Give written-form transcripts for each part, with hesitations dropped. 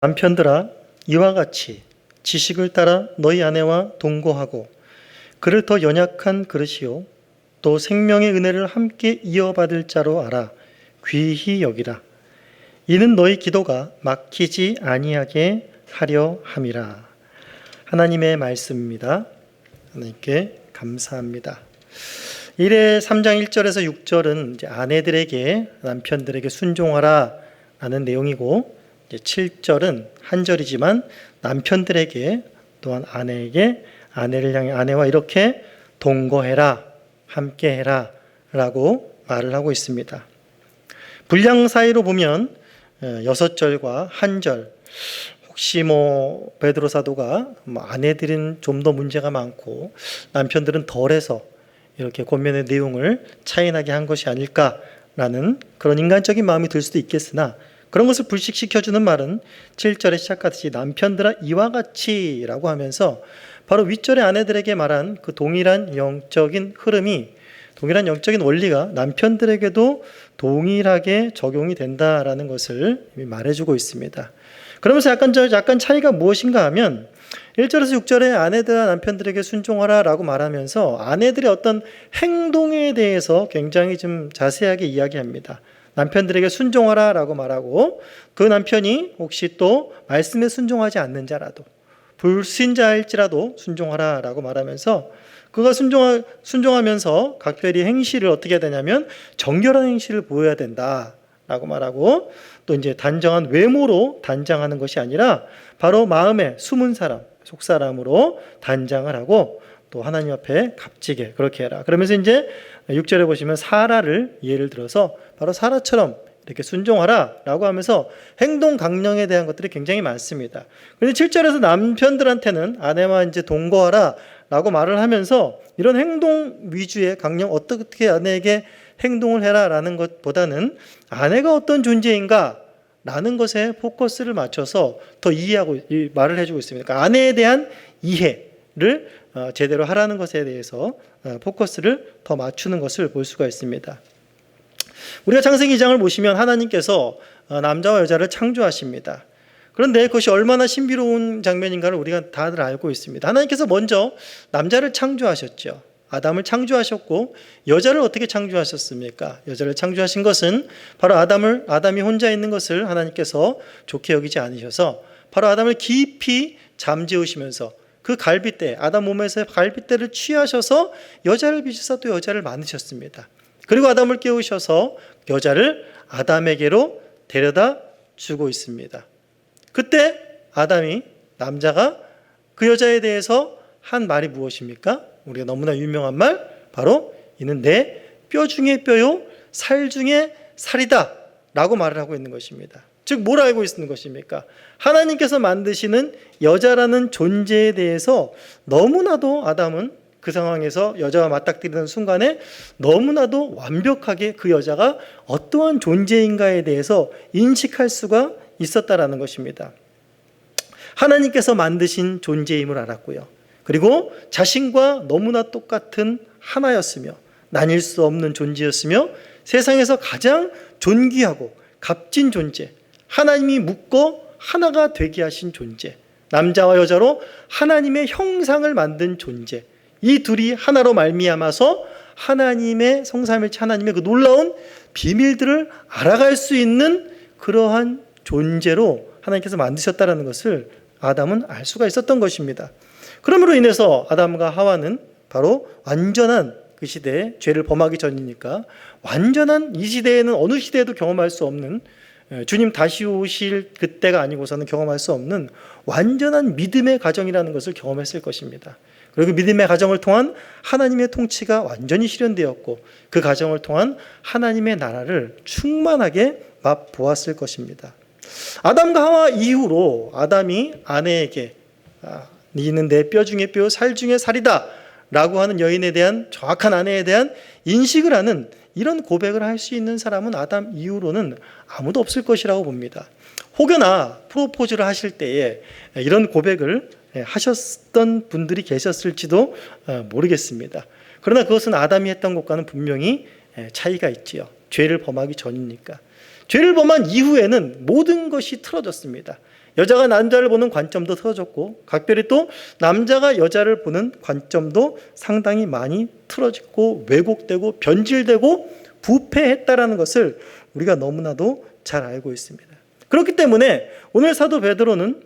남편들아, 이와 같이 지식을 따라 너희 아내와 동거하고 그를 더 연약한 그릇이요 또 생명의 은혜를 함께 이어받을 자로 알아 귀히 여기라. 이는 너희 기도가 막히지 아니하게 하려 함이라. 하나님의 말씀입니다. 하나님께 감사합니다. 이래 3장 1절에서 6절은 이제 아내들에게 남편들에게 순종하라 라는 내용이고, 이제 7절은 한 절이지만 남편들에게 또한 아내에게 아내를 향해 아내와 이렇게 동거해라, 함께해라 라고 말을 하고 있습니다. 분량 사이로 보면 6절과 1절, 혹시 베드로 사도가 아내들은 좀 더 문제가 많고 남편들은 덜해서 이렇게 권면의 내용을 차이나게 한 것이 아닐까라는 그런 인간적인 마음이 들 수도 있겠으나, 그런 것을 불식시켜주는 말은 7절에 시작하듯이 남편들아 이와 같이 라고 하면서 바로 윗절의 아내들에게 말한 그 동일한 영적인 흐름이, 동일한 영적인 원리가 남편들에게도 동일하게 적용이 된다라는 것을 말해주고 있습니다. 그러면서 약간 차이가 무엇인가 하면 1절에서 6절에 아내들아 남편들에게 순종하라 라고 말하면서 아내들의 어떤 행동에 대해서 굉장히 좀 자세하게 이야기합니다. 남편들에게 순종하라 라고 말하고, 그 남편이 혹시 또 말씀에 순종하지 않는 자라도, 불신자일지라도 순종하라 라고 말하면서, 그가 순종하면서 각별히 행실을 어떻게 해야 되냐면 정결한 행실을 보여야 된다 라고 말하고, 또 이제 단정한 외모로 단장하는 것이 아니라 바로 마음에 숨은 사람, 속사람으로 단장을 하고 또 하나님 앞에 값지게 그렇게 해라. 그러면서 이제 6절에 보시면 사라를 예를 들어서 바로 사라처럼 이렇게 순종하라 라고 하면서 행동 강령에 대한 것들이 굉장히 많습니다. 그런데 7절에서 남편들한테는 아내와 이제 동거하라 라고 말을 하면서 이런 행동 위주의 강령, 어떻게 아내에게 행동을 해라 라는 것보다는 아내가 어떤 존재인가 라는 것에 포커스를 맞춰서 더 이해하고 말을 해주고 있습니다. 그러니까 아내에 대한 이해를 제대로 하라는 것에 대해서 포커스를 더 맞추는 것을 볼 수가 있습니다. 우리가 창세기 2장을 보시면 하나님께서 남자와 여자를 창조하십니다. 그런데 그것이 얼마나 신비로운 장면인가를 우리가 다들 알고 있습니다. 하나님께서 먼저 남자를 창조하셨죠. 아담을 창조하셨고, 여자를 어떻게 창조하셨습니까? 여자를 창조하신 것은 바로 아담이 혼자 있는 것을 하나님께서 좋게 여기지 않으셔서 바로 아담을 깊이 잠재우시면서 그 갈빗대, 아담 몸에서 갈빗대를 취하셔서 여자를 빚으셔서 또 여자를 만드셨습니다. 그리고 아담을 깨우셔서 여자를 아담에게로 데려다 주고 있습니다. 그때 남자가 그 여자에 대해서 한 말이 무엇입니까? 우리가 너무나 유명한 말, 바로 이는 내 뼈 중에 뼈요 살 중에 살이다 라고 말을 하고 있는 것입니다. 즉 뭘 알고 있는 것입니까? 하나님께서 만드시는 여자라는 존재에 대해서 너무나도 아담은 그 상황에서 여자와 맞닥뜨리는 순간에 너무나도 완벽하게 그 여자가 어떠한 존재인가에 대해서 인식할 수가 있었다라는 것입니다. 하나님께서 만드신 존재임을 알았고요. 그리고 자신과 너무나 똑같은 하나였으며 나뉠 수 없는 존재였으며 세상에서 가장 존귀하고 값진 존재, 하나님이 묶어 하나가 되게 하신 존재, 남자와 여자로 하나님의 형상을 만든 존재, 이 둘이 하나로 말미암아서 하나님의 성삼일체 하나님의 그 놀라운 비밀들을 알아갈 수 있는 그러한 존재로 하나님께서 만드셨다는 것을 아담은 알 수가 있었던 것입니다. 그러므로 인해서 아담과 하와는 바로 완전한 그 시대에 죄를 범하기 전이니까 완전한 이 시대에는 어느 시대에도 경험할 수 없는, 주님 다시 오실 그때가 아니고서는 경험할 수 없는 완전한 믿음의 가정이라는 것을 경험했을 것입니다. 그리고 믿음의 가정을 통한 하나님의 통치가 완전히 실현되었고 그 가정을 통한 하나님의 나라를 충만하게 맛보았을 것입니다. 아담과 하와 이후로 아담이 아내에게 니는 내 뼈 중에 뼈, 살 중에 살이다 라고 하는 여인에 대한, 정확한 아내에 대한 인식을 하는 이런 고백을 할 수 있는 사람은 아담 이후로는 아무도 없을 것이라고 봅니다. 혹여나 프로포즈를 하실 때에 이런 고백을 하셨던 분들이 계셨을지도 모르겠습니다. 그러나 그것은 아담이 했던 것과는 분명히 차이가 있지요. 죄를 범하기 전이니까. 죄를 범한 이후에는 모든 것이 틀어졌습니다. 여자가 남자를 보는 관점도 틀어졌고, 각별히 또 남자가 여자를 보는 관점도 상당히 많이 틀어졌고 왜곡되고 변질되고 부패했다라는 것을 우리가 너무나도 잘 알고 있습니다. 그렇기 때문에 오늘 사도 베드로는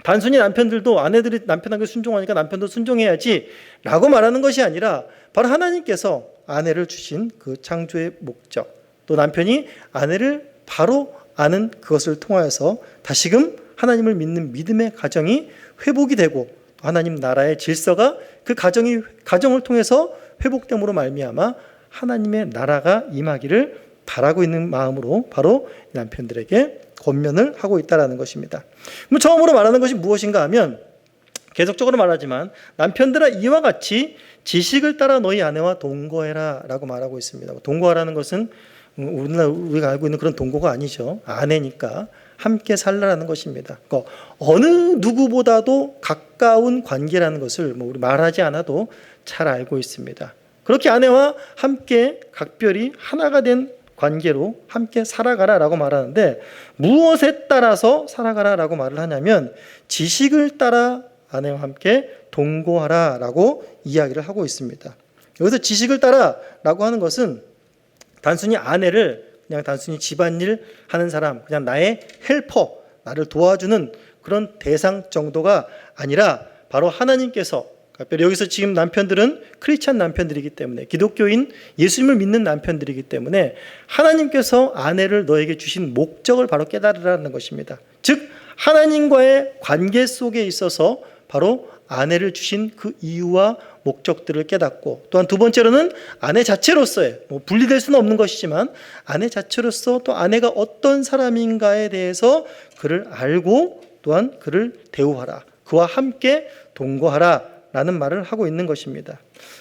단순히 남편들도 아내들이 남편에게 순종하니까 남편도 순종해야지 라고 말하는 것이 아니라 바로 하나님께서 아내를 주신 그 창조의 목적, 또 남편이 아내를 바로 아는 그것을 통하여서 다시금 하나님을 믿는 믿음의 가정이 회복이 되고 또 하나님 나라의 질서가 그 가정을 통해서 회복됨으로 말미암아 하나님의 나라가 임하기를 바라고 있는 마음으로 바로 남편들에게 권면을 하고 있다는 것입니다. 그럼 처음으로 말하는 것이 무엇인가 하면 계속적으로 말하지만 남편들아 이와 같이 지식을 따라 너희 아내와 동거해라 라고 말하고 있습니다. 동거하라는 것은 우리가 알고 있는 그런 동거가 아니죠. 아내니까 함께 살라라는 것입니다. 그러니까 어느 누구보다도 가까운 관계라는 것을 우리 말하지 않아도 잘 알고 있습니다. 그렇게 아내와 함께 각별히 하나가 된 관계로 함께 살아가라라고 말하는데 무엇에 따라서 살아가라라고 말을 하냐면 지식을 따라 아내와 함께 동거하라라고 이야기를 하고 있습니다. 여기서 지식을 따라라고 하는 것은 단순히 아내를 그냥 단순히 집안일 하는 사람, 그냥 나의 헬퍼, 나를 도와주는 그런 대상 정도가 아니라 바로 하나님께서, 여기서 지금 남편들은 크리스찬 남편들이기 때문에 기독교인 예수님을 믿는 남편들이기 때문에 하나님께서 아내를 너에게 주신 목적을 바로 깨달으라는 것입니다. 즉 하나님과의 관계 속에 있어서 바로 아내를 주신 그 이유와 목적들을 깨닫고, 또한 두 번째로는 아내 자체로서의 분리될 수는 없는 것이지만 아내 자체로서 또 아내가 어떤 사람인가에 대해서 그를 알고 또한 그를 대우하라, 그와 함께 동거하라 라는 말을 하고 있는 것입니다.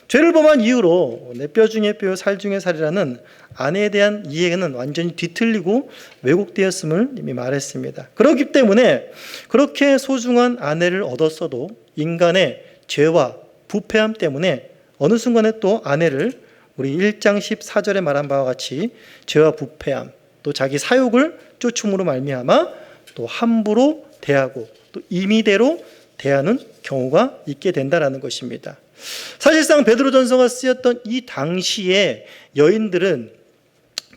죄를 범한 이후로 내 뼈 중에 뼈 살 중에 살이라는 아내에 대한 이해는 완전히 뒤틀리고 왜곡되었음을 이미 말했습니다. 그렇기 때문에 그렇게 소중한 아내를 얻었어도 인간의 죄와 부패함 때문에 어느 순간에 또 아내를 우리 1장 14절에 말한 바와 같이 죄와 부패함, 또 자기 사욕을 쫓음으로 말미암아 또 함부로 대하고 또 임의대로 대하는 경우가 있게 된다라는 것입니다. 사실상 베드로전서가 쓰였던 이 당시에 여인들은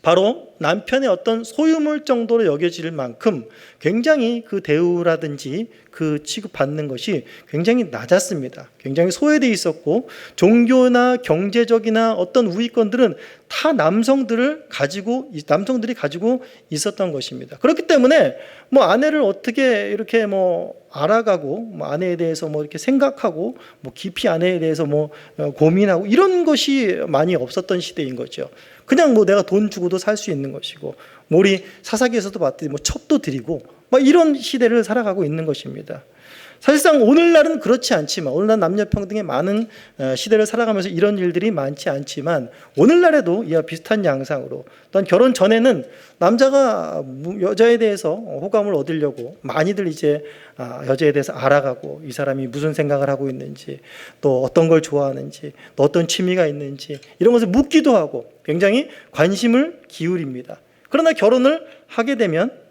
바로 남편의 어떤 소유물 정도로 여겨질 만큼 굉장히 그 대우라든지 그 취급받는 것이 굉장히 낮았습니다. 굉장히 소외되어 있었고 종교나 경제적이나 어떤 우위권들은 다 남성들이 가지고 있었던 것입니다. 그렇기 때문에 아내를 어떻게 이렇게 알아가고 아내에 대해서 이렇게 생각하고 깊이 아내에 대해서 고민하고 이런 것이 많이 없었던 시대인 거죠. 그냥 내가 돈 주고도 살 수 있는 것이고 우리 사사기에서도 봤더니 첩도 드리고 이런 시대를 살아가고 있는 것입니다. 사실상 오늘날은 그렇지 않지만 오늘날 남녀평등의 많은 시대를 살아가면서 이런 일들이 많지 않지만 오늘날에도 이와 비슷한 양상으로 또한 결혼 전에는 남자가 여자에 대해서 호감을 얻으려고 많이들 이제 여자에 대해서 알아가고 이 사람이 무슨 생각을 하고 있는지 또 어떤 걸 좋아하는지 또 어떤 취미가 있는지 이런 것을 묻기도 하고 굉장히 관심을 기울입니다. 그러나 결혼을 하게 되면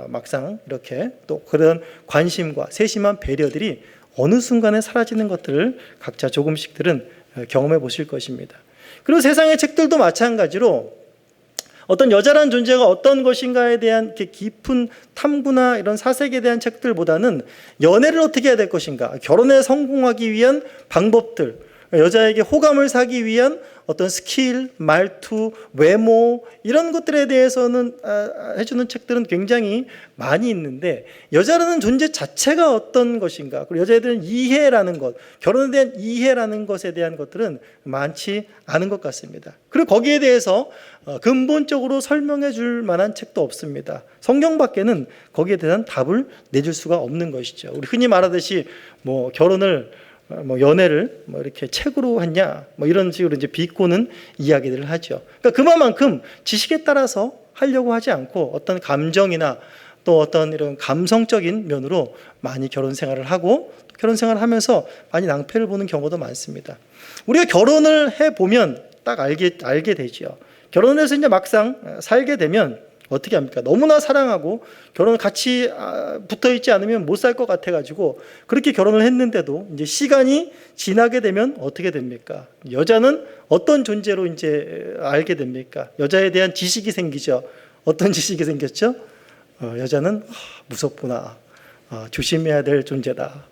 막상 이렇게 또 그런 관심과 세심한 배려들이 어느 순간에 사라지는 것들을 각자 조금씩들은 경험해 보실 것입니다. 그리고 세상의 책들도 마찬가지로 어떤 여자라는 존재가 어떤 것인가에 대한 이렇게 깊은 탐구나 이런 사색에 대한 책들보다는 연애를 어떻게 해야 될 것인가, 결혼에 성공하기 위한 방법들, 여자에게 호감을 사기 위한 어떤 스킬, 말투, 외모 이런 것들에 대해서는 해주는 책들은 굉장히 많이 있는데 여자라는 존재 자체가 어떤 것인가, 그리고 여자에 대한 이해라는 것, 결혼에 대한 이해라는 것에 대한 것들은 많지 않은 것 같습니다. 그리고 거기에 대해서 근본적으로 설명해 줄 만한 책도 없습니다. 성경밖에는 거기에 대한 답을 내줄 수가 없는 것이죠. 우리 흔히 말하듯이 결혼을 연애를 이렇게 책으로 했냐 이런 식으로 이제 비꼬는 이야기들을 하죠. 그러니까 그만큼 지식에 따라서 하려고 하지 않고 어떤 감정이나 또 어떤 이런 감성적인 면으로 많이 결혼 생활을 하고 결혼 생활을 하면서 많이 낭패를 보는 경우도 많습니다. 우리가 결혼을 해 보면 딱 알게 되죠. 결혼해서 이제 막상 살게 되면 어떻게 합니까? 너무나 사랑하고 결혼을 같이 붙어 있지 않으면 못 살 것 같아가지고 그렇게 결혼을 했는데도 이제 시간이 지나게 되면 어떻게 됩니까? 여자는 어떤 존재로 이제 알게 됩니까? 여자에 대한 지식이 생기죠. 어떤 지식이 생겼죠? 여자는 무섭구나. 조심해야 될 존재다.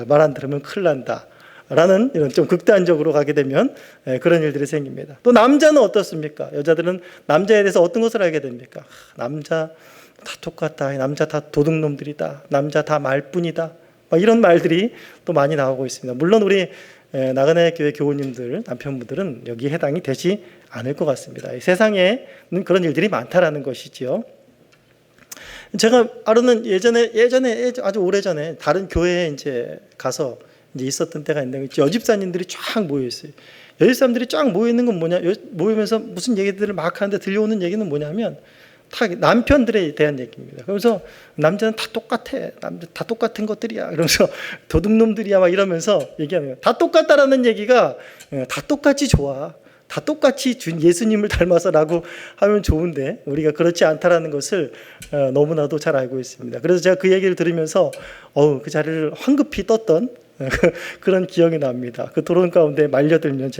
말 안 들으면 큰일 난다. 라는 이런 좀 극단적으로 가게 되면 그런 일들이 생깁니다. 또 남자는 어떻습니까? 여자들은 남자에 대해서 어떤 것을 알게 됩니까? 남자 다 똑같다. 남자 다 도둑놈들이다. 남자 다 말뿐이다. 이런 말들이 또 많이 나오고 있습니다. 물론 우리 나그네 교회 교우님들, 남편분들은 여기에 해당이 되지 않을 것 같습니다. 세상에는 그런 일들이 많다라는 것이지요. 제가 알고는 예전에 아주 오래전에 다른 교회에 이제 가서 이제 있었던 때가 있는데 여집사님들이 쫙 모여 있어요. 여집사님들이 쫙 모여 있는 건 뭐냐? 모이면서 무슨 얘기들을 막 하는데 들려오는 얘기는 뭐냐면 다 남편들에 대한 얘기입니다. 그러면서 남자는 다 똑같아. 남자 다 똑같은 것들이야. 그러면서 도둑놈들이야 막 이러면서 얘기하는 거예요. 다 똑같다라는 얘기가 다 똑같이 좋아. 다 똑같이 예수님을 닮아서라고 하면 좋은데 우리가 그렇지 않다라는 것을 너무나도 잘 알고 있습니다. 그래서 제가 그 얘기를 들으면서 그 자리를 황급히 떴던 그런 기억이 납니다. 그 토론 가운데 말려들면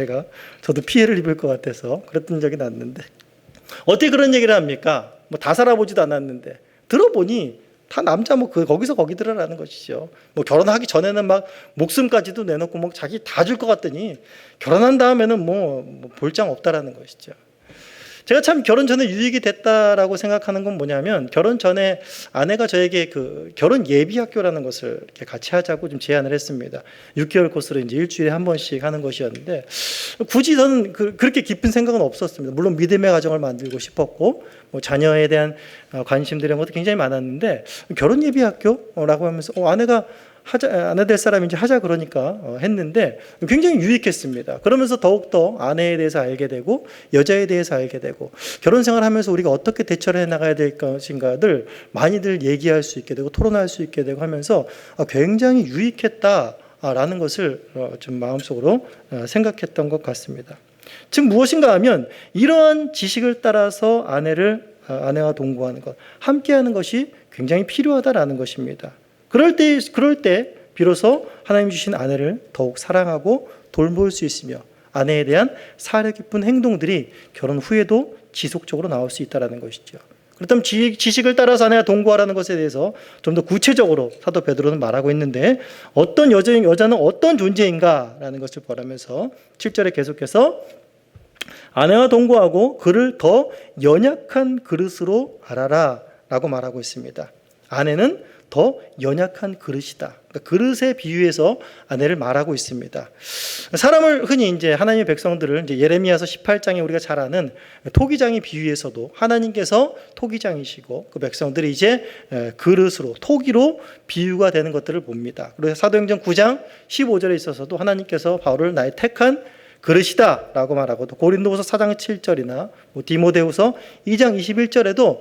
저도 피해를 입을 것 같아서 그랬던 적이 났는데 어떻게 그런 얘기를 합니까? 뭐 다 살아보지도 않았는데 들어보니 다 남자 거기서 거기더라라는 것이죠. 결혼하기 전에는 막 목숨까지도 내놓고 자기 다 줄 것 같더니 결혼한 다음에는 볼장 없다라는 것이죠. 제가 참 결혼 전에 유익이 됐다라고 생각하는 건 뭐냐면 결혼 전에 아내가 저에게 그 결혼 예비 학교라는 것을 이렇게 같이 하자고 좀 제안을 했습니다. 6개월 코스로 이제 일주일에 한 번씩 하는 것이었는데 굳이 저는 그렇게 깊은 생각은 없었습니다. 물론 믿음의 가정을 만들고 싶었고 자녀에 대한 관심들 이런 것도 굉장히 많았는데 결혼 예비 학교라고 하면서 아내 될 사람이 이제 하자 그러니까 했는데 굉장히 유익했습니다. 그러면서 더욱더 아내에 대해서 알게 되고 여자에 대해서 알게 되고 결혼 생활하면서 우리가 어떻게 대처를 해나가야 될 것인가를 많이들 얘기할 수 있게 되고 토론할 수 있게 되고 하면서 굉장히 유익했다라는 것을 좀 마음속으로 생각했던 것 같습니다. 즉 무엇인가 하면 이러한 지식을 따라서 아내와 동거하는 것, 함께하는 것이 굉장히 필요하다라는 것입니다. 그럴 때 비로소 하나님 주신 아내를 더욱 사랑하고 돌볼 수 있으며 아내에 대한 사려 깊은 행동들이 결혼 후에도 지속적으로 나올 수 있다는 것이죠. 그렇다면 지식을 따라서 아내와 동거하라는 것에 대해서 좀 더 구체적으로 사도 베드로는 말하고 있는데 어떤 여자는 어떤 존재인가라는 것을 보라면서 7절에 계속해서 아내와 동거하고 그를 더 연약한 그릇으로 알아라 라고 말하고 있습니다. 아내는 더 연약한 그릇이다. 그러니까 그릇에 비유해서 아내를 말하고 있습니다. 사람을 흔히 이제 하나님의 백성들을 이제 예레미야서 18장에 우리가 잘 아는 토기장이 비유해서도 하나님께서 토기장이시고 그 백성들이 이제 그릇으로 토기로 비유가 되는 것들을 봅니다. 그래서 사도행전 9장 15절에 있어서도 하나님께서 바울을 나의 택한 그릇이다 라고 말하고 또 고린도후서 4장 7절이나 디모데후서 2장 21절에도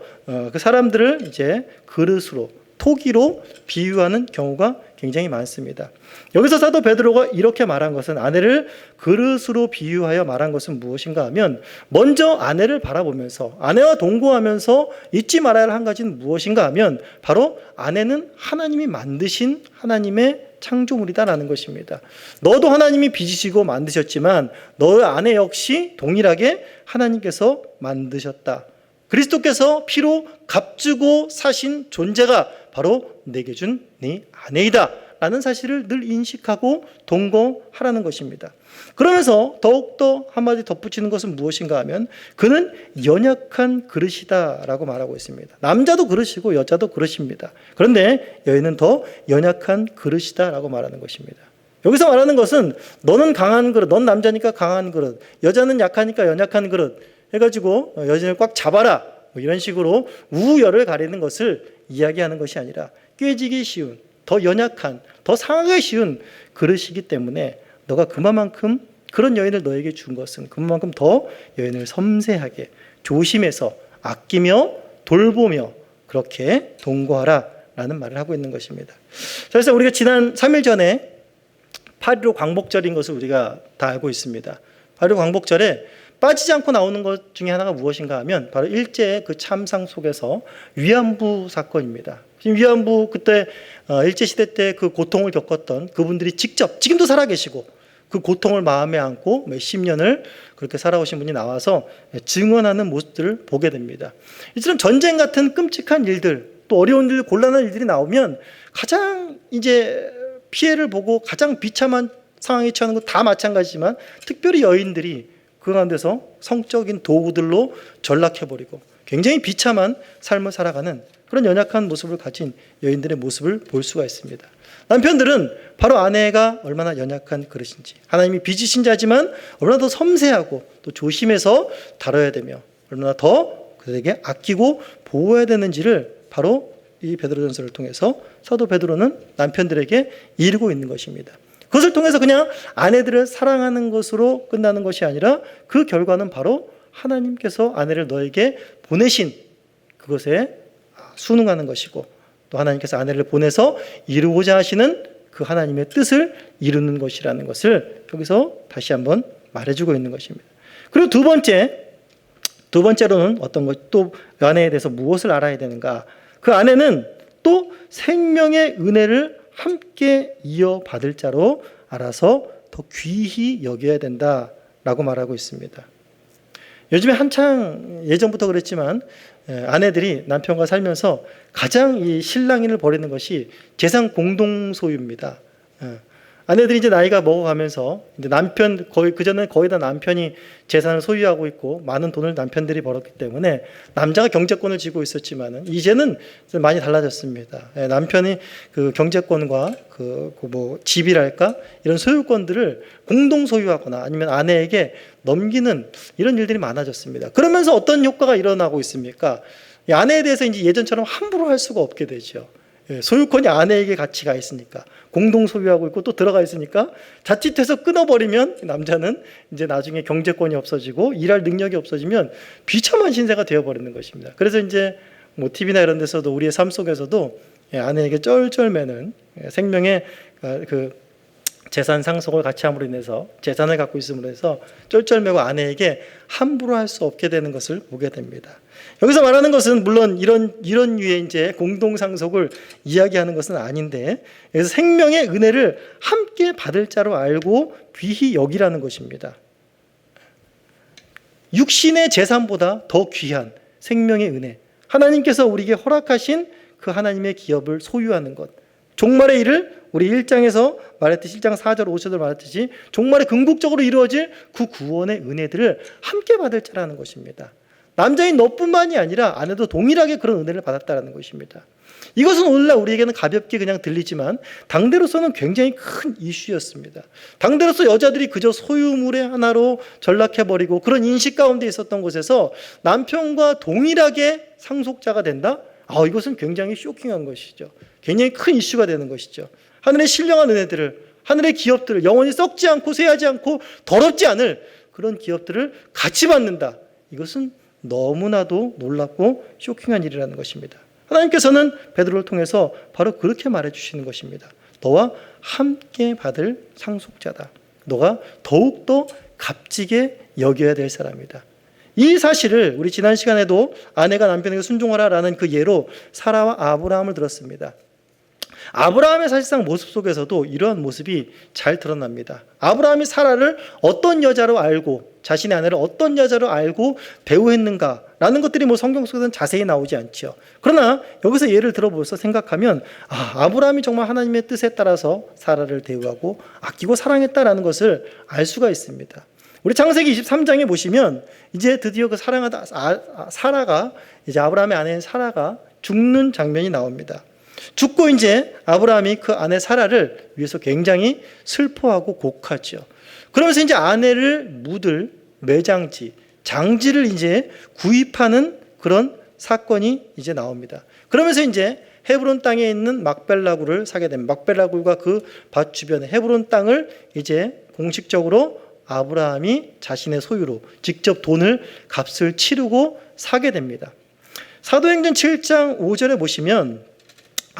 그 사람들을 이제 그릇으로 토기로 비유하는 경우가 굉장히 많습니다. 여기서 사도 베드로가 이렇게 말한 것은 아내를 그릇으로 비유하여 말한 것은 무엇인가 하면 먼저 아내를 바라보면서 아내와 동거하면서 잊지 말아야 할 한 가지는 무엇인가 하면 바로 아내는 하나님이 만드신 하나님의 창조물이다라는 것입니다. 너도 하나님이 빚으시고 만드셨지만 너의 아내 역시 동일하게 하나님께서 만드셨다. 그리스도께서 피로 값주고 사신 존재가 바로 내게 준 네 아내이다 라는 사실을 늘 인식하고 동거하라는 것입니다. 그러면서 더욱더 한마디 덧붙이는 것은 무엇인가 하면 그는 연약한 그릇이다 라고 말하고 있습니다. 남자도 그릇이고 여자도 그릇입니다. 그런데 여인은 더 연약한 그릇이다 라고 말하는 것입니다. 여기서 말하는 것은 너는 강한 그릇, 넌 남자니까 강한 그릇, 여자는 약하니까 연약한 그릇 해가지고 여자를 꽉 잡아라 이런 식으로 우열을 가리는 것을 이야기하는 것이 아니라 깨지기 쉬운, 더 연약한, 더 상하기 쉬운 그릇이기 때문에 너가 그만큼 그런 여인을 너에게 준 것은 그만큼 더 여인을 섬세하게 조심해서 아끼며 돌보며 그렇게 동거하라 라는 말을 하고 있는 것입니다. 그래서 우리가 지난 3일 전에 8.15 광복절인 것을 우리가 다 알고 있습니다. 8.15 광복절에 빠지지 않고 나오는 것 중에 하나가 무엇인가 하면 바로 일제의 그 참상 속에서 위안부 사건입니다. 위안부 그때 일제시대 때 그 고통을 겪었던 그분들이 직접 지금도 살아계시고 그 고통을 마음에 안고 몇십 년을 그렇게 살아오신 분이 나와서 증언하는 모습들을 보게 됩니다. 이처럼 전쟁 같은 끔찍한 일들, 또 어려운 일, 곤란한 일들이 나오면 가장 이제 피해를 보고 가장 비참한 상황에 처하는 것 다 마찬가지지만 특별히 여인들이 그 가운데서 성적인 도구들로 전락해버리고 굉장히 비참한 삶을 살아가는 그런 연약한 모습을 가진 여인들의 모습을 볼 수가 있습니다. 남편들은 바로 아내가 얼마나 연약한 그릇인지, 하나님이 빚으신 자지만 얼마나 더 섬세하고 또 조심해서 다뤄야 되며 얼마나 더 그들에게 아끼고 보호해야 되는지를 바로 이 베드로전서를 통해서 사도 베드로는 남편들에게 이르고 있는 것입니다. 그것을 통해서 그냥 아내들을 사랑하는 것으로 끝나는 것이 아니라 그 결과는 바로 하나님께서 아내를 너에게 보내신 그것에 순응하는 것이고, 또 하나님께서 아내를 보내서 이루고자 하시는 그 하나님의 뜻을 이루는 것이라는 것을 여기서 다시 한번 말해주고 있는 것입니다. 그리고 두 번째로는 어떤 것, 또 아내에 대해서 무엇을 알아야 되는가? 그 아내는 또 생명의 은혜를 함께 이어받을 자로 알아서 더 귀히 여겨야 된다라고 말하고 있습니다. 요즘에 한창 예전부터 그랬지만 아내들이 남편과 살면서 가장 이 실랑이를 벌이는 것이 재산 공동 소유입니다. 아내들이 이제 나이가 먹어가면서 이제 남편 거의 그전에 거의 다 남편이 재산을 소유하고 있고 많은 돈을 남편들이 벌었기 때문에 남자가 경제권을 쥐고 있었지만은 이제는 많이 달라졌습니다. 남편이 그 경제권과 뭐 집이랄까 이런 소유권들을 공동 소유하거나 아니면 아내에게 넘기는 이런 일들이 많아졌습니다. 그러면서 어떤 효과가 일어나고 있습니까? 이 아내에 대해서 이제 예전처럼 함부로 할 수가 없게 되죠. 소유권이 아내에게 같이 가 있으니까, 공동 소유하고 있고 또 들어가 있으니까 자칫해서 끊어버리면 남자는 이제 나중에 경제권이 없어지고 일할 능력이 없어지면 비참한 신세가 되어버리는 것입니다. 그래서 이제 뭐 TV나 이런 데서도 우리의 삶 속에서도 아내에게 쩔쩔매는 생명의 그 재산 상속을 같이 함으로 인해서 재산을 갖고 있음으로 해서 쩔쩔매고 아내에게 함부로 할 수 없게 되는 것을 보게 됩니다. 여기서 말하는 것은 물론 이런 유의 이제 공동 상속을 이야기하는 것은 아닌데, 그래서 생명의 은혜를 함께 받을 자로 알고 귀히 여기라는 것입니다. 육신의 재산보다 더 귀한 생명의 은혜, 하나님께서 우리에게 허락하신 그 하나님의 기업을 소유하는 것, 종말의 일을 우리 1장에서 말했듯이 1장 4절 5절을 말했듯이 종말에 궁극적으로 이루어질 그 구원의 은혜들을 함께 받을 자라는 것입니다. 남자인 너뿐만이 아니라 아내도 동일하게 그런 은혜를 받았다는 것입니다. 이것은 오늘날 우리에게는 가볍게 그냥 들리지만 당대로서는 굉장히 큰 이슈였습니다. 당대로서 여자들이 그저 소유물의 하나로 전락해버리고 그런 인식 가운데 있었던 곳에서 남편과 동일하게 상속자가 된다? 이것은 굉장히 쇼킹한 것이죠. 굉장히 큰 이슈가 되는 것이죠. 하늘의 신령한 은혜들을, 하늘의 기업들을 영원히 썩지 않고 쇠하지 않고 더럽지 않을 그런 기업들을 같이 받는다. 이것은 너무나도 놀랍고 쇼킹한 일이라는 것입니다. 하나님께서는 베드로를 통해서 바로 그렇게 말해주시는 것입니다. 너와 함께 받을 상속자다. 너가 더욱더 값지게 여겨야 될 사람이다. 이 사실을 우리 지난 시간에도 아내가 남편에게 순종하라라는 그 예로 사라와 아브라함을 들었습니다. 아브라함의 사실상 모습 속에서도 이러한 모습이 잘 드러납니다. 아브라함이 사라를 어떤 여자로 알고 자신의 아내를 어떤 여자로 알고 대우했는가라는 것들이 뭐 성경 속에서는 자세히 나오지 않죠. 그러나 여기서 예를 들어보면서 생각하면 아브라함이 정말 하나님의 뜻에 따라서 사라를 대우하고 아끼고 사랑했다라는 것을 알 수가 있습니다. 우리 창세기 23장에 보시면 이제 드디어 그 사랑하다 사라가 이제 아브라함의 아내인 사라가 죽는 장면이 나옵니다. 죽고 이제 아브라함이 그 아내 사라를 위해서 굉장히 슬퍼하고 곡하죠. 그러면서 이제 아내를 묻을 매장지, 장지를 이제 구입하는 그런 사건이 이제 나옵니다. 그러면서 이제 헤브론 땅에 있는 막벨라굴을 사게 됩니다. 막벨라굴과 그 밭 주변에 헤브론 땅을 이제 공식적으로 아브라함이 자신의 소유로 직접 돈을 값을 치르고 사게 됩니다. 사도행전 7장 5절에 보시면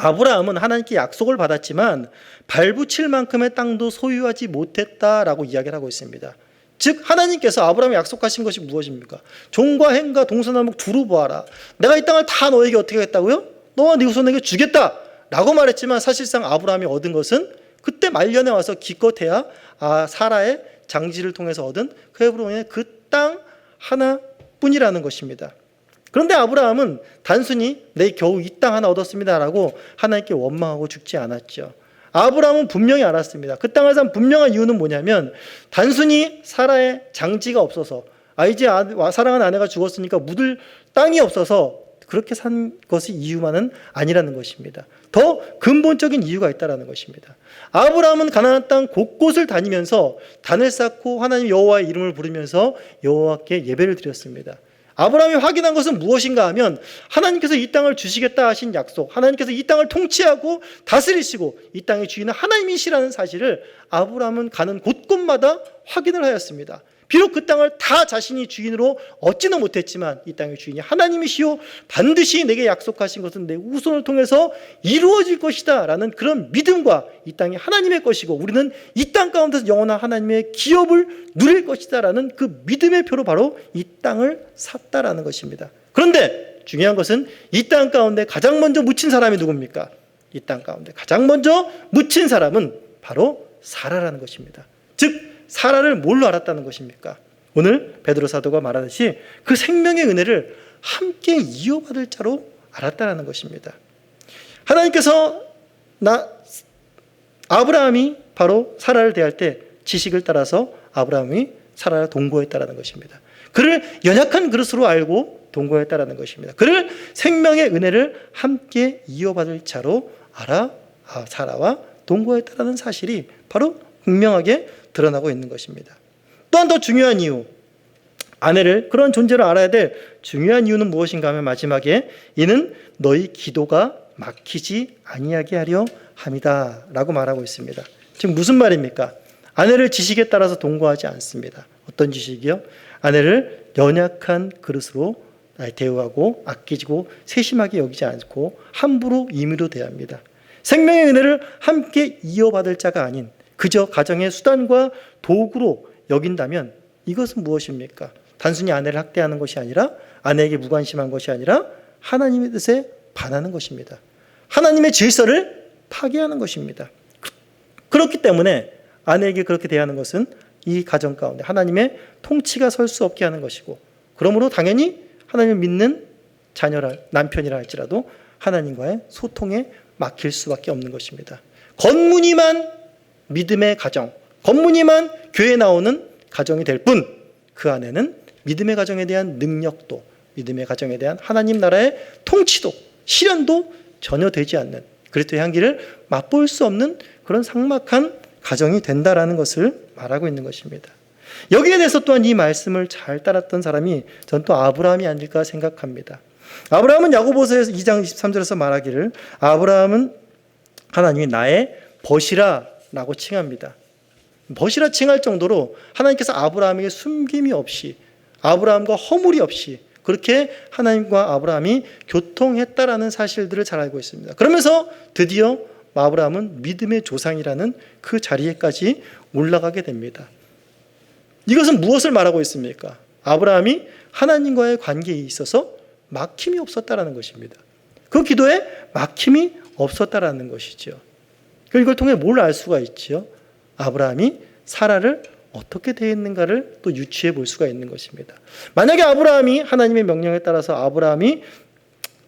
아브라함은 하나님께 약속을 받았지만 발붙일 만큼의 땅도 소유하지 못했다라고 이야기를 하고 있습니다. 즉 하나님께서 아브라함에 약속하신 것이 무엇입니까? 종과 행과 동서남북 두루 보아라. 내가 이 땅을 다 너에게 어떻게 하겠다고요? 너와 네 후손에게 주겠다 라고 말했지만 사실상 아브라함이 얻은 것은 그때 말년에 와서 기껏해야 사라의 장지를 통해서 얻은 그 헤브론의 그 땅 하나뿐이라는 것입니다. 그런데 아브라함은 단순히 내 겨우 이 땅 하나 얻었습니다라고 하나님께 원망하고 죽지 않았죠. 아브라함은 분명히 알았습니다. 그 땅을 산 분명한 이유는 뭐냐면 단순히 사라의 장지가 없어서 이제 사랑하는 아내가 죽었으니까 묻을 땅이 없어서 그렇게 산 것이 이유만은 아니라는 것입니다. 더 근본적인 이유가 있다는 것입니다. 아브라함은 가나안 땅 곳곳을 다니면서 단을 쌓고 하나님 여호와의 이름을 부르면서 여호와께 예배를 드렸습니다. 아브라함이 확인한 것은 무엇인가 하면 하나님께서 이 땅을 주시겠다 하신 약속, 하나님께서 이 땅을 통치하고 다스리시고 이 땅의 주인은 하나님이시라는 사실을 아브라함은 가는 곳곳마다 확인을 하였습니다. 비록 그 땅을 다 자신이 주인으로 얻지는 못했지만 이 땅의 주인이 하나님이시오 반드시 내게 약속하신 것은 내 후손을 통해서 이루어질 것이다 라는 그런 믿음과 이 땅이 하나님의 것이고 우리는 이 땅 가운데서 영원한 하나님의 기업을 누릴 것이다 라는 그 믿음의 표로 바로 이 땅을 샀다라는 것입니다. 그런데 중요한 것은 이 땅 가운데 가장 먼저 묻힌 사람이 누굽니까? 이 땅 가운데 가장 먼저 묻힌 사람은 바로 사라라는 것입니다. 즉 사라를 뭘로 알았다는 것입니까? 오늘 베드로 사도가 말하듯이 그 생명의 은혜를 함께 이어받을 자로 알았다는 것입니다. 하나님께서 아브라함이 바로 사라를 대할 때 지식을 따라서 아브라함이 사라를 동거했다는 것입니다. 그를 연약한 그릇으로 알고 동거했다는 것입니다. 그를 생명의 은혜를 함께 이어받을 자로 알아 사라와 동거했다는 사실이 바로 분명하게 드러나고 있는 것입니다. 또한 더 중요한 이유, 아내를 그런 존재로 알아야 될 중요한 이유는 무엇인가 하면 마지막에 이는 너희 기도가 막히지 아니하게 하려 함이다 라고 말하고 있습니다. 지금 무슨 말입니까? 아내를 지식에 따라서 동거하지 않습니다. 어떤 지식이요? 아내를 연약한 그릇으로 대우하고 아끼고 세심하게 여기지 않고 함부로 임의로 대합니다. 생명의 은혜를 함께 이어받을 자가 아닌 그저 가정의 수단과 도구로 여긴다면 이것은 무엇입니까? 단순히 아내를 학대하는 것이 아니라 아내에게 무관심한 것이 아니라 하나님의 뜻에 반하는 것입니다. 하나님의 질서를 파괴하는 것입니다. 그렇기 때문에 아내에게 그렇게 대하는 것은 이 가정 가운데 하나님의 통치가 설 수 없게 하는 것이고 그러므로 당연히 하나님을 믿는 자녀라 남편이라 할지라도 하나님과의 소통에 막힐 수밖에 없는 것입니다. 겉무늬만 믿음의 가정, 겉무늬만 교회에 나오는 가정이 될 뿐 그 안에는 믿음의 가정에 대한 능력도 믿음의 가정에 대한 하나님 나라의 통치도 실현도 전혀 되지 않는 그리스도의 향기를 맛볼 수 없는 그런 삭막한 가정이 된다라는 것을 말하고 있는 것입니다. 여기에 대해서 또한 이 말씀을 잘 따랐던 사람이 전 또 아브라함이 아닐까 생각합니다. 아브라함은 야고보서에서 2장 23절에서 말하기를 아브라함은 하나님이 나의 벗이라 라고 칭합니다. 벗이라 칭할 정도로 하나님께서 아브라함에게 숨김이 없이 아브라함과 허물이 없이 그렇게 하나님과 아브라함이 교통했다라는 사실들을 잘 알고 있습니다. 그러면서 드디어 아브라함은 믿음의 조상이라는 그 자리에까지 올라가게 됩니다. 이것은 무엇을 말하고 있습니까? 아브라함이 하나님과의 관계에 있어서 막힘이 없었다라는 것입니다. 그 기도에 막힘이 없었다라는 것이죠. 이걸 통해 뭘 알 수가 있지요? 아브라함이 사라를 어떻게 대했는가를 또 유추해 볼 수가 있는 것입니다. 만약에 아브라함이 하나님의 명령에 따라서 아브라함이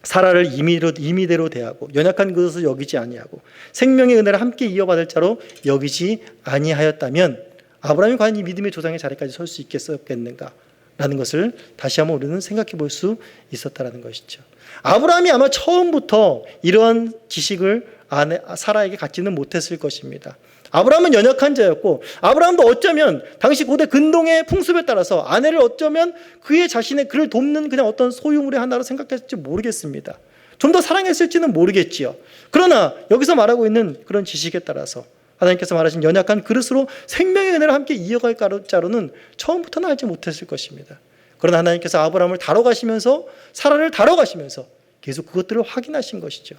사라를 임의대로 대하고 연약한 그릇을 여기지 아니하고 생명의 은혜를 함께 이어받을 자로 여기지 아니하였다면 아브라함이 과연 이 믿음의 조상의 자리까지 설 수 있겠었겠는가 라는 것을 다시 한번 우리는 생각해 볼 수 있었다는 것이죠. 아브라함이 아마 처음부터 이러한 지식을 사라에게 갖지는 못했을 것입니다. 아브라함은 연약한 자였고 아브라함도 어쩌면 당시 고대 근동의 풍습에 따라서 아내를 어쩌면 그를 돕는 그냥 어떤 소유물의 하나로 생각했을지 모르겠습니다. 좀 더 사랑했을지는 모르겠지요. 그러나 여기서 말하고 있는 그런 지식에 따라서 하나님께서 말하신 연약한 그릇으로 생명의 은혜를 함께 이어갈 자로는 처음부터는 알지 못했을 것입니다. 그러나 하나님께서 아브라함을 다뤄가시면서 사라를 다뤄가시면서 계속 그것들을 확인하신 것이죠.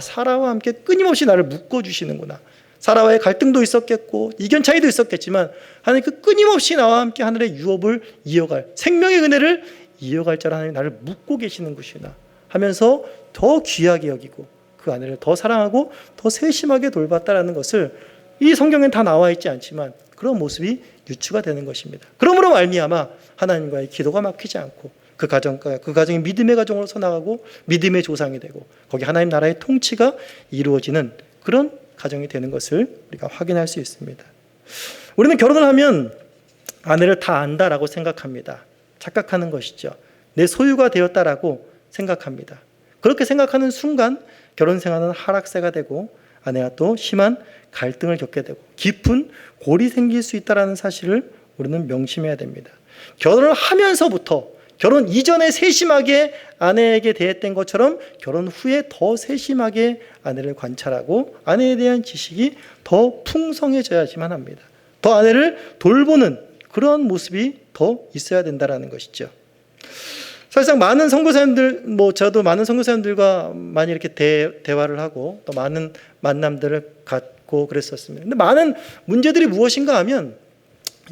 사라와 함께 끊임없이 나를 묶어주시는구나. 사라와의 갈등도 있었겠고 이견 차이도 있었겠지만 하나님 그 끊임없이 나와 함께 하늘의 유업을 이어갈, 생명의 은혜를 이어갈 자로 하나님 나를 묻고 계시는 것이나 하면서 더 귀하게 여기고 그 아내를 더 사랑하고 더 세심하게 돌봤다라는 것을 이 성경엔 다 나와 있지 않지만 그런 모습이 유추가 되는 것입니다. 그러므로 말미암아 하나님과의 기도가 막히지 않고 그 가정이 믿음의 가정으로서 나가고 믿음의 조상이 되고 거기 하나님 나라의 통치가 이루어지는 그런 가정이 되는 것을 우리가 확인할 수 있습니다. 우리는 결혼을 하면 아내를 다 안다라고 생각합니다. 착각하는 것이죠. 내 소유가 되었다라고 생각합니다. 그렇게 생각하는 순간 결혼 생활은 하락세가 되고 아내와 또 심한 갈등을 겪게 되고 깊은 골이 생길 수 있다는 사실을 우리는 명심해야 됩니다. 결혼을 하면서부터 결혼 이전에 세심하게 아내에게 대했던 것처럼 결혼 후에 더 세심하게 아내를 관찰하고 아내에 대한 지식이 더 풍성해져야지만 합니다. 더 아내를 돌보는 그런 모습이 더 있어야 된다는 것이죠. 사실상 많은 선교사님들, 저도 많은 선교사님들과 많이 이렇게 대화를 하고 또 많은 만남들을 갖고 그랬었습니다. 근데 많은 문제들이 무엇인가 하면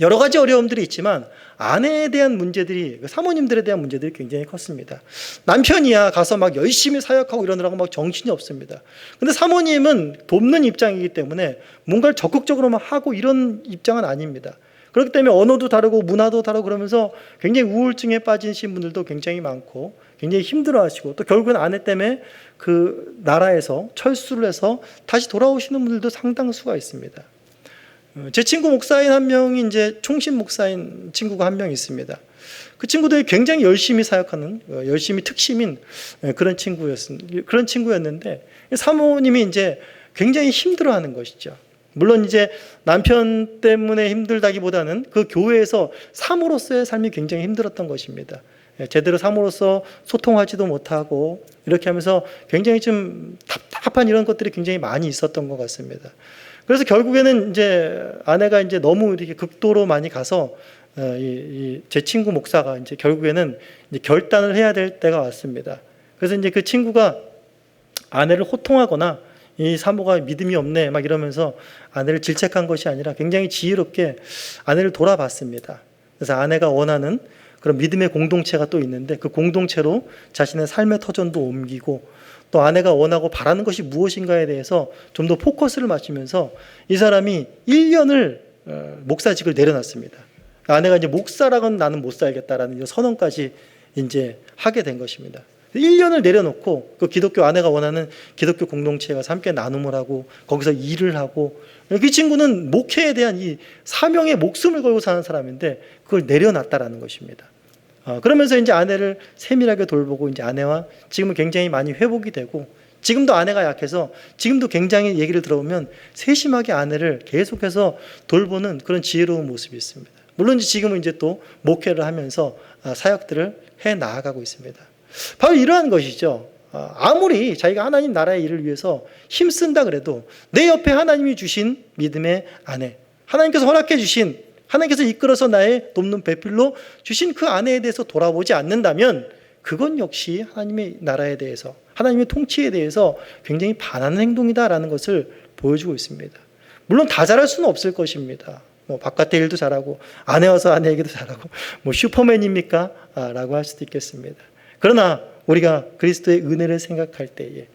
여러 가지 어려움들이 있지만 아내에 대한 문제들이, 사모님들에 대한 문제들이 굉장히 컸습니다. 남편이야 가서 막 열심히 사역하고 이러느라고 막 정신이 없습니다. 근데 사모님은 돕는 입장이기 때문에 뭔가를 적극적으로 막 하고 이런 입장은 아닙니다. 그렇기 때문에 언어도 다르고 문화도 다르고 그러면서 굉장히 우울증에 빠지신 분들도 굉장히 많고 굉장히 힘들어하시고 또 결국은 아내 때문에 그 나라에서 철수를 해서 다시 돌아오시는 분들도 상당수가 있습니다. 제 친구 목사인 한 명이 이제 총신 목사인 친구가 한 명 있습니다. 그 친구들이 굉장히 열심히 사역하는, 열심히 특심인 그런 친구였는데 사모님이 이제 굉장히 힘들어하는 것이죠. 물론 이제 남편 때문에 힘들다기보다는 그 교회에서 사모로서의 삶이 굉장히 힘들었던 것입니다. 제대로 사모로서 소통하지도 못하고 이렇게 하면서 굉장히 좀 답답한 이런 것들이 굉장히 많이 있었던 것 같습니다. 그래서 결국에는 이제 아내가 이제 너무 이렇게 극도로 많이 가서 제 친구 목사가 이제 결국에는 이제 결단을 해야 될 때가 왔습니다. 그래서 이제 그 친구가 아내를 호통하거나 이 사모가 믿음이 없네 막 이러면서 아내를 질책한 것이 아니라 굉장히 지혜롭게 아내를 돌아봤습니다. 그래서 아내가 원하는 그런 믿음의 공동체가 또 있는데 그 공동체로 자신의 삶의 터전도 옮기고 또 아내가 원하고 바라는 것이 무엇인가에 대해서 좀 더 포커스를 맞추면서 이 사람이 1년을 목사직을 내려놨습니다. 아내가 이제 목사라고는 나는 못 살겠다라는 선언까지 이제 하게 된 것입니다. 1년을 내려놓고 그 기독교 아내가 원하는 기독교 공동체에 가서 함께 나눔을 하고 거기서 일을 하고 그 친구는 목회에 대한 이 사명에 목숨을 걸고 사는 사람인데 그걸 내려놨다라는 것입니다. 그러면서 이제 아내를 세밀하게 돌보고 이제 아내와 지금은 굉장히 많이 회복이 되고 지금도 아내가 약해서 지금도 굉장히 얘기를 들어보면 세심하게 아내를 계속해서 돌보는 그런 지혜로운 모습이 있습니다. 물론 지금은 이제 또 목회를 하면서 사역들을 해 나아가고 있습니다. 바로 이러한 것이죠. 아무리 자기가 하나님 나라의 일을 위해서 힘쓴다 그래도 내 옆에 하나님이 주신 믿음의 아내, 하나님께서 허락해 주신, 하나님께서 이끌어서 나의 돕는 배필로 주신 그 아내에 대해서 돌아보지 않는다면 그건 역시 하나님의 나라에 대해서, 하나님의 통치에 대해서 굉장히 반하는 행동이다라는 것을 보여주고 있습니다. 물론 다 잘할 수는 없을 것입니다. 바깥의 일도 잘하고 아내 와서 아내 얘기도 잘하고 슈퍼맨입니까? 라고 할 수도 있겠습니다. 그러나 우리가 그리스도의 은혜를 생각할 때에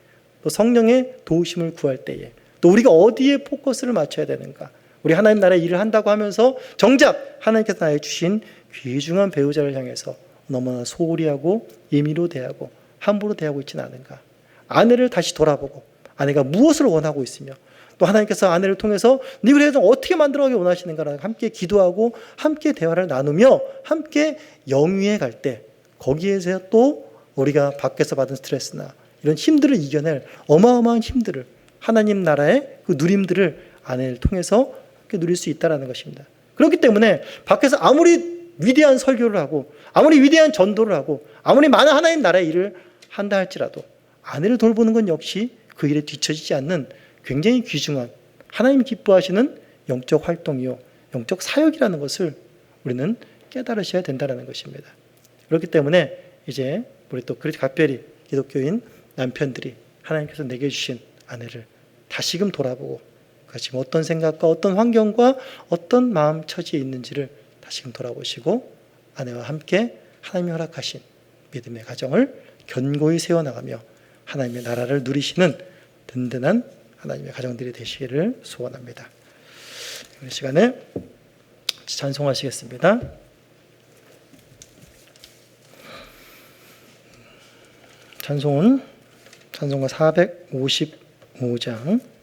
또 성령의 도우심을 구할 때에 또 우리가 어디에 포커스를 맞춰야 되는가, 우리 하나님 나라의 일을 한다고 하면서 정작 하나님께서 나에게 주신 귀중한 배우자를 향해서 너무나 소홀히 하고 임의로 대하고 함부로 대하고 있지는 않은가, 아내를 다시 돌아보고 아내가 무엇을 원하고 있으며 또 하나님께서 아내를 통해서 네 그래서 어떻게 만들어가기 원하시는가를 함께 기도하고 함께 대화를 나누며 함께 영위해 갈 때 거기에서 또 우리가 밖에서 받은 스트레스나 이런 힘들을 이겨낼 어마어마한 힘들을, 하나님 나라의 그 누림들을 아내를 통해서 누릴 수 있다는 것입니다. 그렇기 때문에 밖에서 아무리 위대한 설교를 하고 아무리 위대한 전도를 하고 아무리 많은 하나님 나라의 일을 한다 할지라도 아내를 돌보는 건 역시 그 일에 뒤처지지 않는 굉장히 귀중한 하나님이 기뻐하시는 영적 활동이요 영적 사역이라는 것을 우리는 깨달으셔야 된다는 것입니다. 그렇기 때문에 이제 우리 또 각별히 기독교인 남편들이 하나님께서 내게 주신 아내를 다시금 돌아보고 그 내가 지금 어떤 생각과 어떤 환경과 어떤 마음 처지에 있는지를 다시금 돌아보시고 아내와 함께 하나님이 허락하신 믿음의 가정을 견고히 세워나가며 하나님의 나라를 누리시는 든든한 하나님의 가정들이 되시기를 소원합니다. 이 시간에 찬송하시겠습니다. 찬송은 찬송가 455장